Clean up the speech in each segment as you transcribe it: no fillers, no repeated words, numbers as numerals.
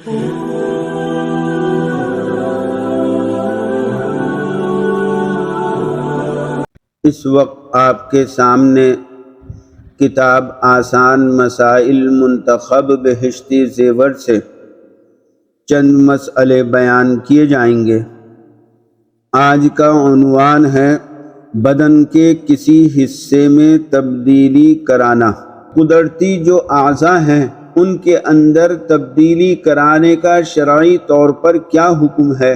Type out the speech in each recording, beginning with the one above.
اس وقت آپ کے سامنے کتاب آسان مسائل منتخب بہشتی زیور سے چند مسئلے بیان کیے جائیں گے۔ آج کا عنوان ہے بدن کے کسی حصے میں تبدیلی کرانا۔ قدرتی جو اعضاء ہیں ان کے اندر تبدیلی کرانے کا شرعی طور پر کیا حکم ہے،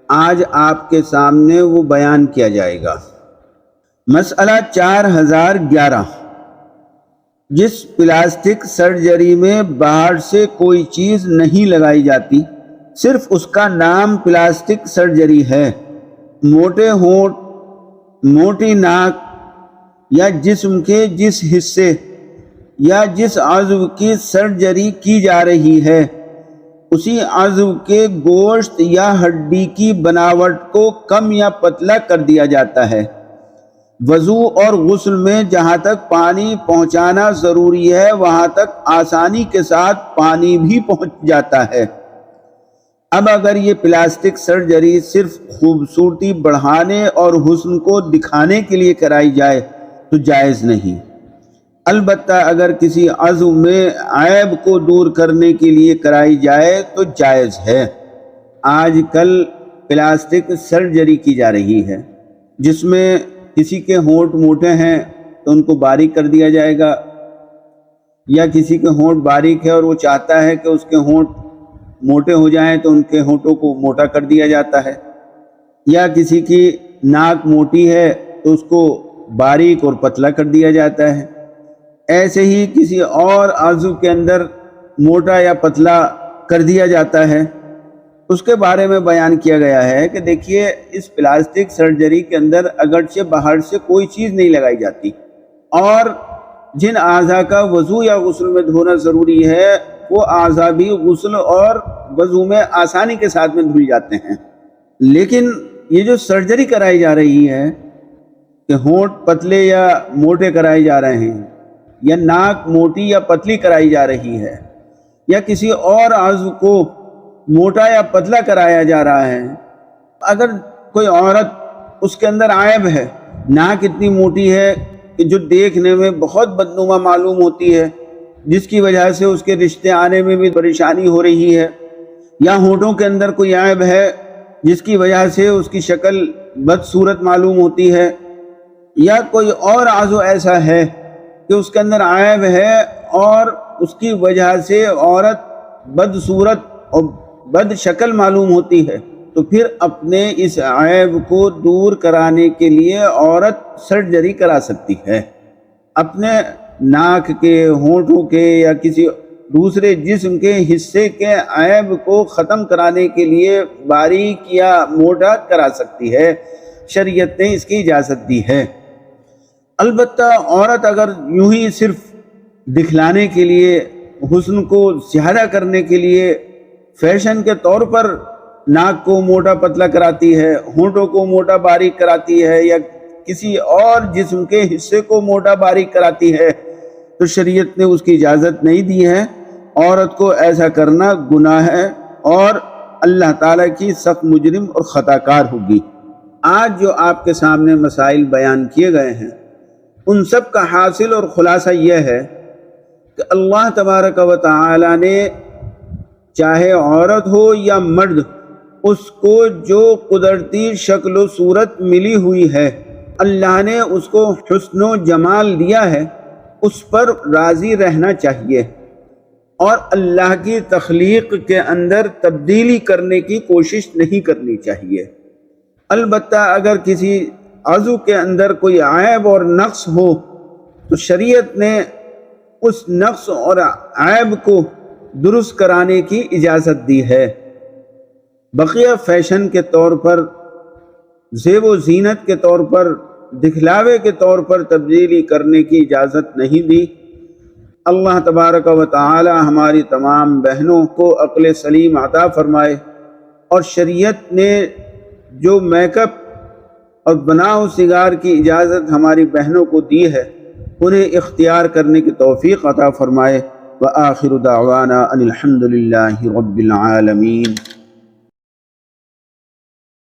آج آپ کے سامنے وہ بیان کیا جائے گا۔ مسئلہ 4011، جس پلاسٹک سرجری میں باہر سے کوئی چیز نہیں لگائی جاتی، صرف اس کا نام پلاسٹک سرجری ہے، موٹے ہونٹ، موٹی ناک یا جسم کے جس حصے یا جس عضو کی سرجری کی جا رہی ہے اسی عضو کے گوشت یا ہڈی کی بناوٹ کو کم یا پتلا کر دیا جاتا ہے۔ وضو اور غسل میں جہاں تک پانی پہنچانا ضروری ہے وہاں تک آسانی کے ساتھ پانی بھی پہنچ جاتا ہے۔ اب اگر یہ پلاسٹک سرجری صرف خوبصورتی بڑھانے اور حسن کو دکھانے کے لیے کرائی جائے تو جائز نہیں، البتہ اگر کسی عضو میں عیب کو دور کرنے کے لیے کرائی جائے تو جائز ہے۔ آج کل پلاسٹک سرجری کی جا رہی ہے جس میں کسی کے ہونٹ موٹے ہیں تو ان کو باریک کر دیا جائے گا، یا کسی کے ہونٹ باریک ہے اور وہ چاہتا ہے کہ اس کے ہونٹ موٹے ہو جائیں تو ان کے ہونٹوں کو موٹا کر دیا جاتا ہے، یا کسی کی ناک موٹی ہے تو اس کو باریک اور پتلا کر دیا جاتا ہے۔ ایسے ہی کسی اور عضو کے اندر موٹا یا پتلا کر دیا جاتا ہے۔ اس کے بارے میں بیان کیا گیا ہے کہ دیکھیے، اس پلاسٹک سرجری کے اندر اگرچہ باہر سے کوئی چیز نہیں لگائی جاتی اور جن اعضاء کا وضو یا غسل میں دھونا ضروری ہے وہ اعضاء بھی غسل اور وضو میں آسانی کے ساتھ میں دھل جاتے ہیں، لیکن یہ جو سرجری کرائی جا رہی ہے کہ ہونٹ پتلے یا موٹے کرائے جا رہے ہیں، یا ناک موٹی یا پتلی کرائی جا رہی ہے، یا کسی اور عضو کو موٹا یا پتلا کرایا جا رہا ہے، اگر کوئی عورت اس کے اندر عیب ہے، ناک اتنی موٹی ہے کہ جو دیکھنے میں بہت بدنما معلوم ہوتی ہے جس کی وجہ سے اس کے رشتے آنے میں بھی پریشانی ہو رہی ہے، یا ہونٹوں کے اندر کوئی عیب ہے جس کی وجہ سے اس کی شکل بدصورت معلوم ہوتی ہے، یا کوئی اور عضو ایسا ہے کہ اس کے اندر عیب ہے اور اس کی وجہ سے عورت بدصورت اور بد شکل معلوم ہوتی ہے، تو پھر اپنے اس عیب کو دور کرانے کے لیے عورت سرجری کرا سکتی ہے۔ اپنے ناک کے، ہونٹوں کے یا کسی دوسرے جسم کے حصے کے عیب کو ختم کرانے کے لیے باریک یا موٹا کرا سکتی ہے، شریعت نے اس کی اجازت دی ہے۔ البتہ عورت اگر یوں ہی صرف دکھلانے کے لیے، حسن کو زیادہ کرنے کے لیے فیشن کے طور پر ناک کو موٹا پتلا کراتی ہے، ہونٹوں کو موٹا باریک کراتی ہے، یا کسی اور جسم کے حصے کو موٹا باریک کراتی ہے تو شریعت نے اس کی اجازت نہیں دی ہے۔ عورت کو ایسا کرنا گناہ ہے اور اللہ تعالیٰ کی سخت مجرم اور خطا کار ہوگی۔ آج جو آپ کے سامنے مسائل بیان کیے گئے ہیں ان سب کا حاصل اور خلاصہ یہ ہے کہ اللہ تبارک و تعالیٰ نے چاہے عورت ہو یا مرد، اس کو جو قدرتی شکل و صورت ملی ہوئی ہے، اللہ نے اس کو حسن و جمال دیا ہے، اس پر راضی رہنا چاہیے اور اللہ کی تخلیق کے اندر تبدیلی کرنے کی کوشش نہیں کرنی چاہیے۔ البتہ اگر کسی عضو کے اندر کوئی عیب اور نقص ہو تو شریعت نے اس نقص اور عیب کو درست کرانے کی اجازت دی ہے۔ بقیہ فیشن کے طور پر، زیب و زینت کے طور پر، دکھلاوے کے طور پر تبدیلی کرنے کی اجازت نہیں دی۔ اللہ تبارک و تعالی ہماری تمام بہنوں کو عقل سلیم عطا فرمائے، اور شریعت نے جو میک اپ اور بناؤ سنگار کی اجازت ہماری بہنوں کو دی ہے انہیں اختیار کرنے کی توفیق عطا فرمائے۔ وآخر دعوانا ان الحمد للہ رب العالمین۔